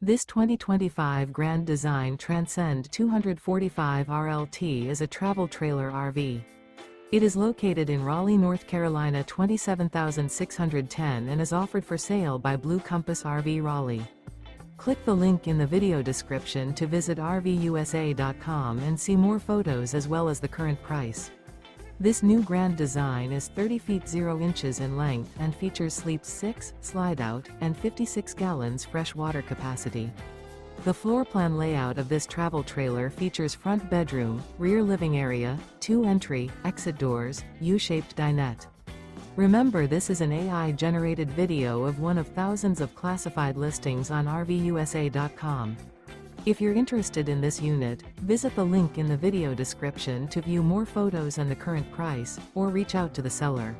This 2025 Grand Design Transcend 245 RLT is a travel trailer RV. It is located in Raleigh, North Carolina 27610 and is offered for sale by Blue Compass RV Raleigh. Click the link in the video description to visit RVUSA.com and see more photos as well as the current price. This new Grand Design is 30 feet 0 inches in length and features sleeps 6, slide-out, and 56 gallons fresh water capacity. The floor plan layout of this travel trailer features front bedroom, rear living area, 2 entry, exit doors, U-shaped dinette. Remember, this is an AI-generated video of one of thousands of classified listings on RVUSA.com. If you're interested in this unit, visit the link in the video description to view more photos and the current price, or reach out to the seller.